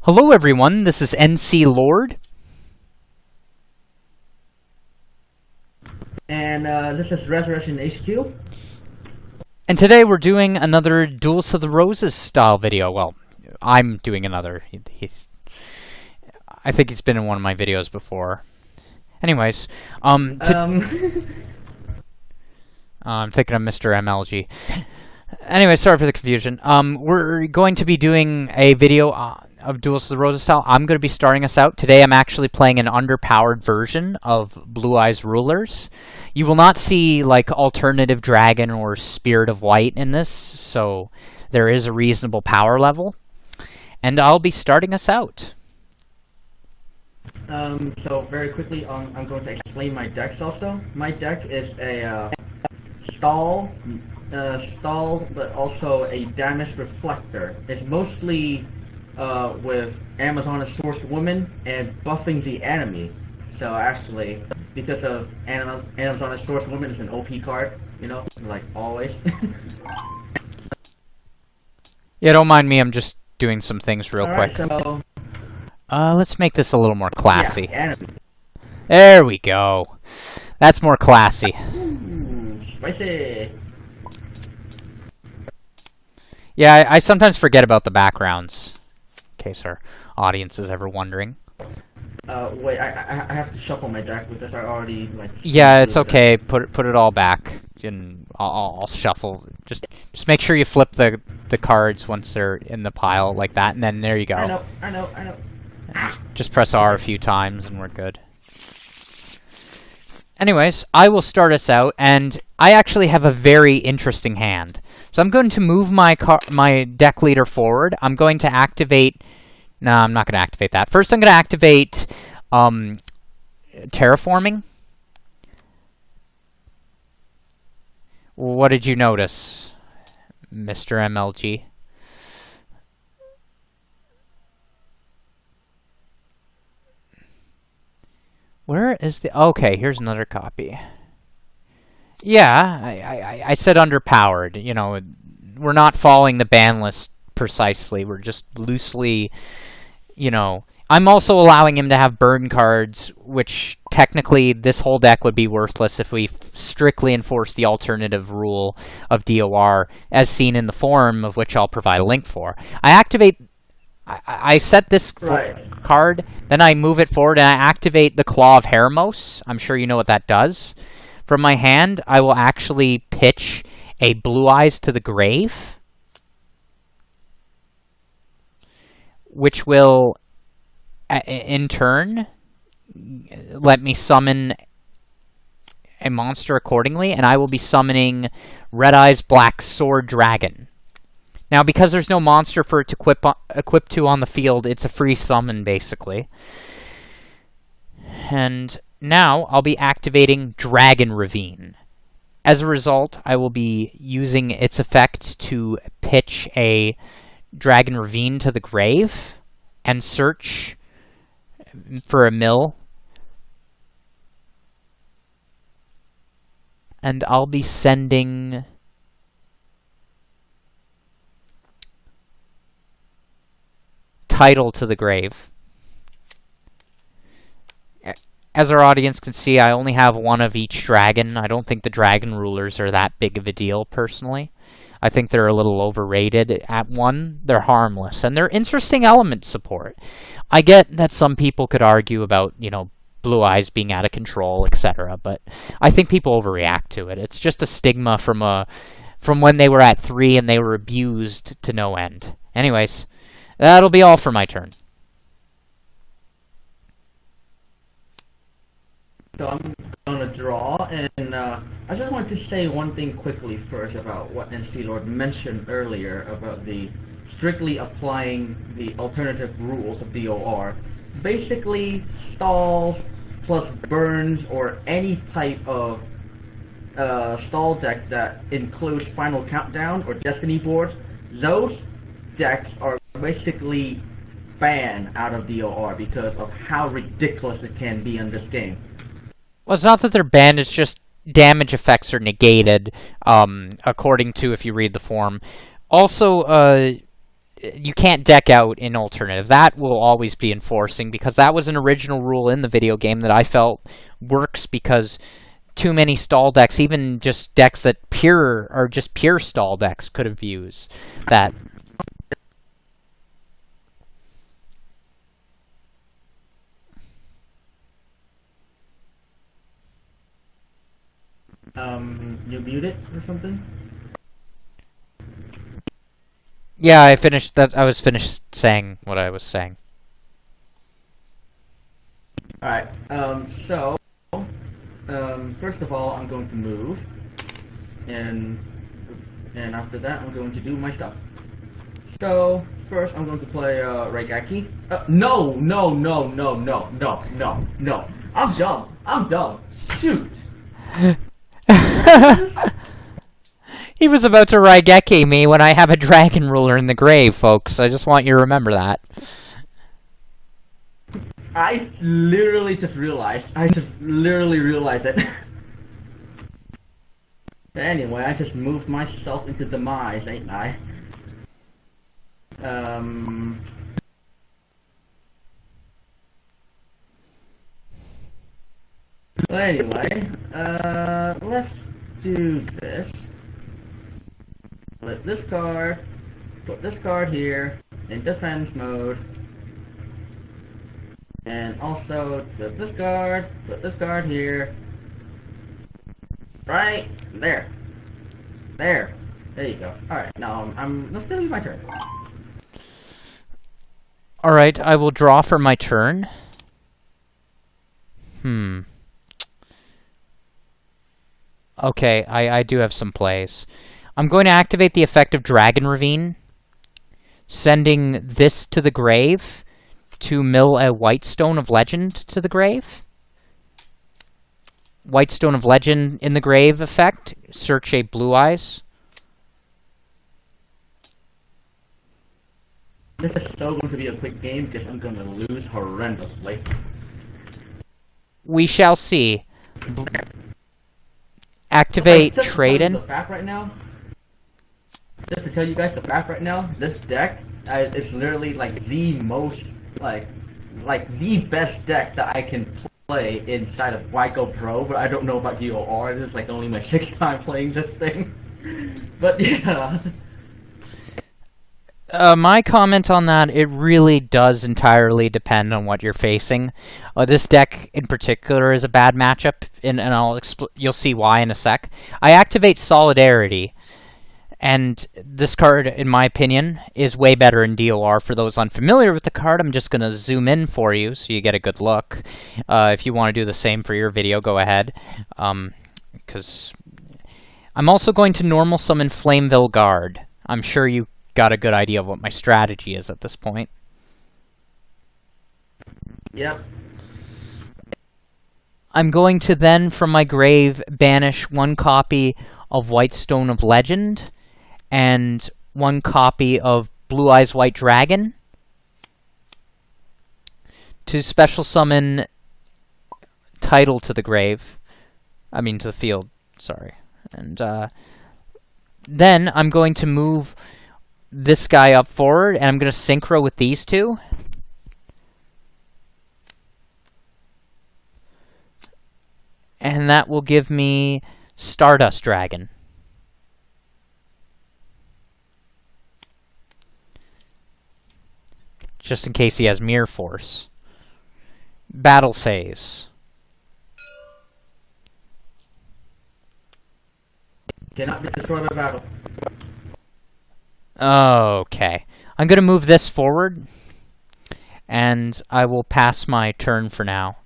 Hello everyone, this is NC Lord. And this is Resurrection HQ. And today we're doing another Duels of the Roses style video. Well, I'm doing another. I think he's been in one of my videos before. Anyways, I'm thinking of Mr. MLG. Anyway, sorry for the confusion. We're going to be doing a video of Duels of the Roses style. I'm going to be starting us out. Today I'm actually playing an underpowered version of Blue Eyes Rulers. You will not see like Alternative Dragon or Spirit of White in this, so there is a reasonable power level. And I'll be starting us out. So very quickly, I'm going to explain my decks also. My deck is a stall, but also a damage reflector. It's mostly with Amazoness Sourced Woman and buffing the enemy. So actually, because of Amazoness Sourced Woman is an OP card, you know, like always. Yeah, don't mind me, I'm just doing some things real quick. So, let's make this a little more classy. Yeah, enemy. There we go. That's more classy. Ooh, spicy. Yeah, I sometimes forget about the backgrounds, in case our audience is ever wondering. Wait, I have to shuffle my deck because I already like. Yeah, it's okay. Put it all back, and I'll shuffle. Just make sure you flip the cards once they're in the pile like that, and then there you go. I know. Just press R a few times, and we're good. Anyways, I will start us out, and I actually have a very interesting hand. So I'm going to move my deck leader forward. I'm going to activate... No, I'm not going to activate that. First, I'm going to activate Terraforming. What did you notice, Mr. MLG? Where is the... Okay, here's another copy. Yeah, I said underpowered. You know, we're not following the ban list precisely. We're just loosely, you know... I'm also allowing him to have burn cards, which technically this whole deck would be worthless if we strictly enforce the alternative rule of DOR, as seen in the forum, of which I'll provide a link for. I set this card, then I move it forward, and I activate the Claw of Heremos. I'm sure you know what that does. From my hand, I will actually pitch a Blue Eyes to the Grave, which will, in turn, let me summon a monster accordingly, and I will be summoning Red Eyes Black Sword Dragon. Now, because there's no monster for it to equip to on the field, it's a free summon, basically. And now, I'll be activating Dragon Ravine. As a result, I will be using its effect to pitch a Dragon Ravine to the grave and search for a mill. And I'll be sending... Title to the grave. As our audience can see, I only have one of each dragon. I don't think the dragon rulers are that big of a deal, personally. I think they're a little overrated. At one, they're harmless, and they're interesting element support. I get that some people could argue about, you know, Blue Eyes being out of control, etc., but I think people overreact to it. It's just a stigma from when they were at 3 and they were abused to no end. Anyways, that'll be all for my turn. So I'm going to draw, and I just want to say one thing quickly first about what NC Lord mentioned earlier about the strictly applying the alternative rules of DOR. Basically, stalls plus burns or any type of stall deck that includes Final Countdown or Destiny boards, those decks are basically banned out of DOR because of how ridiculous it can be in this game. Well, it's not that they're banned, it's just damage effects are negated, according to if you read the forum. Also, you can't deck out in alternative. That will always be enforcing, because that was an original rule in the video game that I felt works, because too many stall decks, even just decks that are just pure stall decks, could have used that. You muted or something? Yeah, I finished that. I was finished saying what I was saying. Alright, so, first of all, I'm going to move, and after that, I'm going to do my stuff. So, first, I'm going to play, Raigeki. No! I'm dumb! Shoot! He was about to Raigeki me when I have a dragon ruler in the grave, folks. I just want you to remember that. I literally just realized. It. Anyway, I just moved myself into demise, ain't I? Well, anyway, let's do this. Flip this card, put this card here, in defense mode, and also flip this card, put this card here, right there. There you go. Alright, now let's do my turn. Alright, I will draw for my turn. Okay, I do have some plays. I'm going to activate the effect of Dragon Ravine, sending this to the grave to mill a Whitestone of Legend to the grave. Whitestone of Legend in the grave effect. Search a Blue Eyes. This is so going to be a quick game because I'm going to lose horrendously. We shall see. Activate Trade-in. Just to tell you guys the fact right now, this deck is literally like the most, like the best deck that I can play inside of Wyco Pro, but I don't know about DOR. This is like only my 6th time playing this thing. But yeah. My comment on that, it really does entirely depend on what you're facing. This deck in particular is a bad matchup, and you'll see why in a sec. I activate Solidarity, and this card, in my opinion, is way better in DOR. For those unfamiliar with the card, I'm just going to zoom in for you so you get a good look. If you want to do the same for your video, go ahead. Because I'm also going to normal summon Flameville Guard. I'm sure you got a good idea of what my strategy is at this point. Yep. I'm going to then, from my grave, banish 1 copy of Whitestone of Legend and 1 copy of Blue Eyes White Dragon to special summon Title to the grave. I mean to the field, sorry. And then I'm going to move this guy up forward, and I'm going to synchro with these two. And that will give me Stardust Dragon. Just in case he has Mirror Force. Battle Phase. Cannot be destroyed by battle. Okay. I'm going to move this forward, and I will pass my turn for now.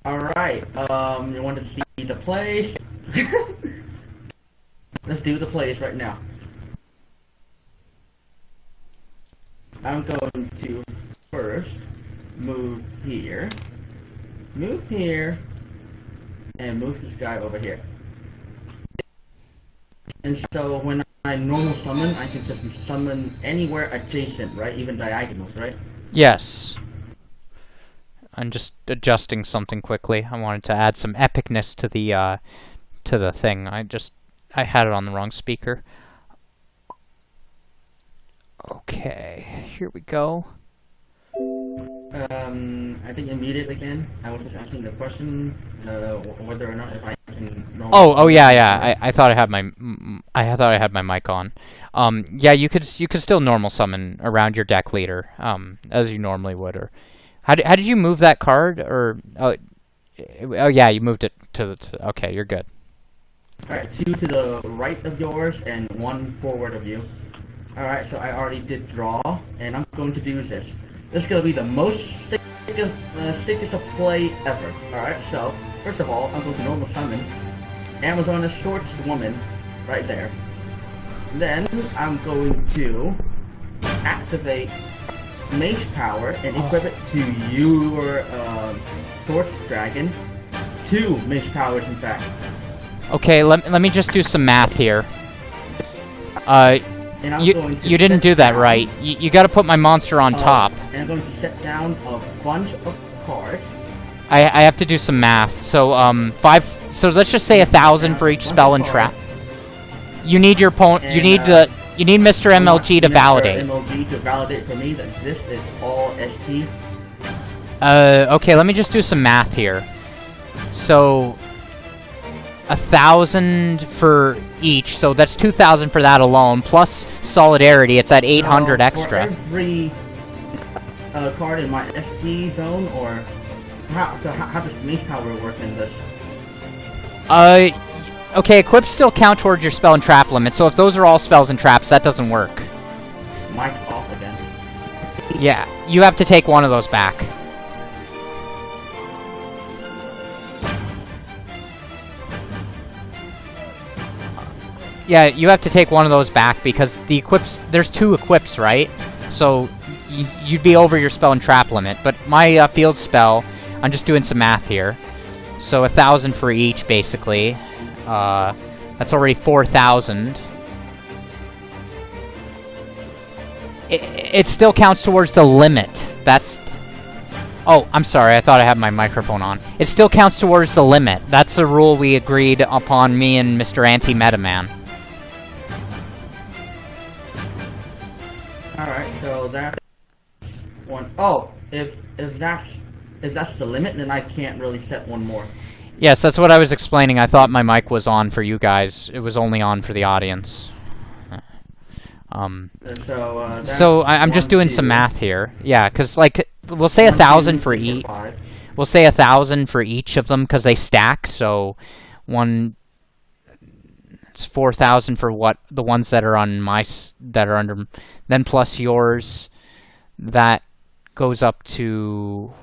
Alright, you want to see the plays? Let's do the plays right now. I'm going to first move here, and move this guy over here. And so when I normal summon, I can just summon anywhere adjacent, right? Even diagonals, right? Yes. I'm just adjusting something quickly. I wanted to add some epicness to the thing. I had it on the wrong speaker. Okay, here we go. I think immediate again. I was just asking the question whether or not if I can. Oh yeah. I thought I had my mic on. Yeah, you could still normal summon around your deck leader, as you normally would. Or how did you move that card? Or oh yeah, you moved it to okay, you're good. Alright, 2 to the right of yours and 1 forward of you. Alright, so I already did draw, and I'm going to do this. This is going to be the most sickest of play ever. Alright, so, first of all, I'm going to normal summon Amazoness Shortest Woman, right there. Then, I'm going to activate Mage Power and equip it to your Torch Dragon. 2 Mage Powers, in fact. Okay, let me just do some math here. You didn't do that right. You got to put my monster on top. And I'm going to set down a bunch of cards. I have to do some math. So 5. So let's just say 1,000 for each spell and trap. You need your opponent. You need Mr. MLG to validate. MLG to validate for me that this is all ST. Okay, let me just do some math here. So 1,000 for each, so that's 2,000 for that alone, plus solidarity. It's at 800 extra. For every card in my ST zone, or how does Mage Power work in this? Okay, equips still count towards your spell and trap limit, so if those are all spells and traps, that doesn't work. Mic's off again. Yeah, you have to take one of those back. Yeah, you have to take one of those back because the equips, there's 2 equips, right? So you'd be over your spell and trap limit. But my field spell, I'm just doing some math here. So 1,000 for each, basically. That's already 4,000. It still counts towards the limit. That's... Oh, I'm sorry, I thought I had my microphone on. It still counts towards the limit. That's the rule we agreed upon, me and Mr. Anti-Metaman. Alright, so that's one. Oh, if that's the limit, then I can't really set one more. Yes, that's what I was explaining. I thought my mic was on for you guys. It was only on for the audience. So I'm just doing some math here. Yeah, because like we'll say 1,000 for each. We'll say 1,000 for each of them because they stack. So it's 4,000 for what the ones that are on that are under. Then plus yours, that goes up to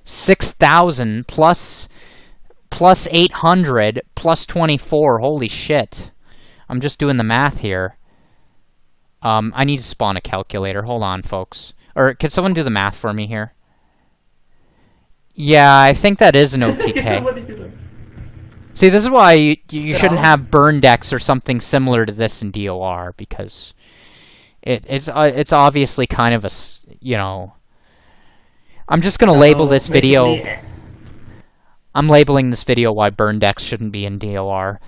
6,000 plus 800 plus 24. Holy shit! I'm just doing the math here. I need to spawn a calculator. Hold on, folks. Or can someone do the math for me here? Yeah, I think that is an OTK. See, this is why you shouldn't have burn decks or something similar to this in DOR, because it's obviously kind of a, you know... I'm just gonna label this video... I'm labeling this video why burn decks shouldn't be in DOR.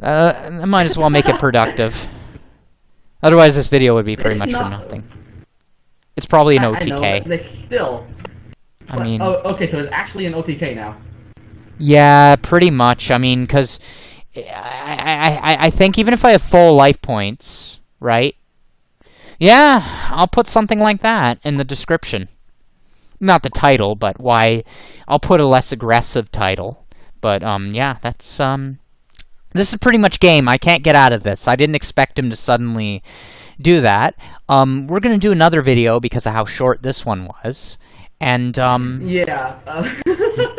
I might as well make it productive. Otherwise, this video would be pretty much for nothing. It's probably an OTK. I know, but still. I mean... Oh, okay, so it's actually an OTK now. Yeah, pretty much. I mean, because I think even if I have full life points, right? Yeah, I'll put something like that in the description. Not the title, but why... I'll put a less aggressive title. But, yeah, that's, This is pretty much game. I can't get out of this. I didn't expect him to suddenly do that. We're gonna do another video because of how short this one was. And, yeah.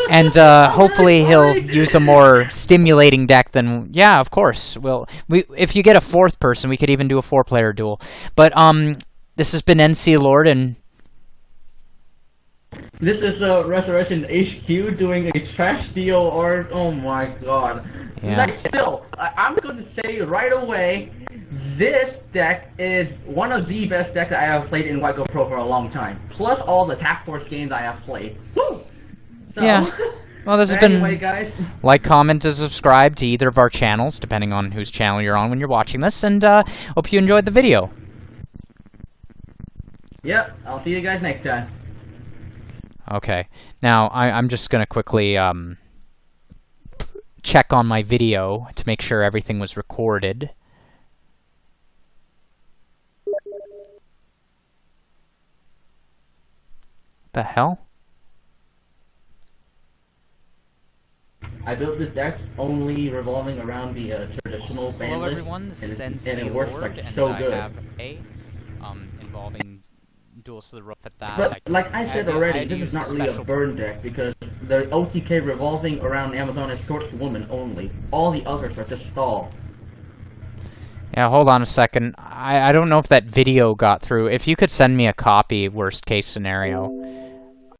and, hopefully he'll use a more stimulating deck than... Yeah, of course. If you get a 4th person, we could even do a 4-player duel. But, this has been NC Lord, and... This is Resurrection HQ doing a trash DOR. Oh my god. Yeah. Still, I'm going to say right away, this deck is one of the best decks I have played in White Go Pro for a long time. Plus all the Tap Force games I have played. Woo! So, yeah. Well, this has anyway, been... guys. Like, comment, and subscribe to either of our channels, depending on whose channel you're on when you're watching this, and hope you enjoyed the video. Yep, I'll see you guys next time. Okay. Now, I'm just going to quickly check on my video to make sure everything was recorded. The hell? I built this deck only revolving around the traditional ban Hello list, everyone, this is and NC it works Lord, like and so I good. have a involving duels to the rope at that. But like I said already, had to this use is not the really a special- burn deck because the OTK revolving around Amazon is Swordswoman only. All the others are just stall. Yeah, hold on a second. I don't know if that video got through. If you could send me a copy, worst case scenario.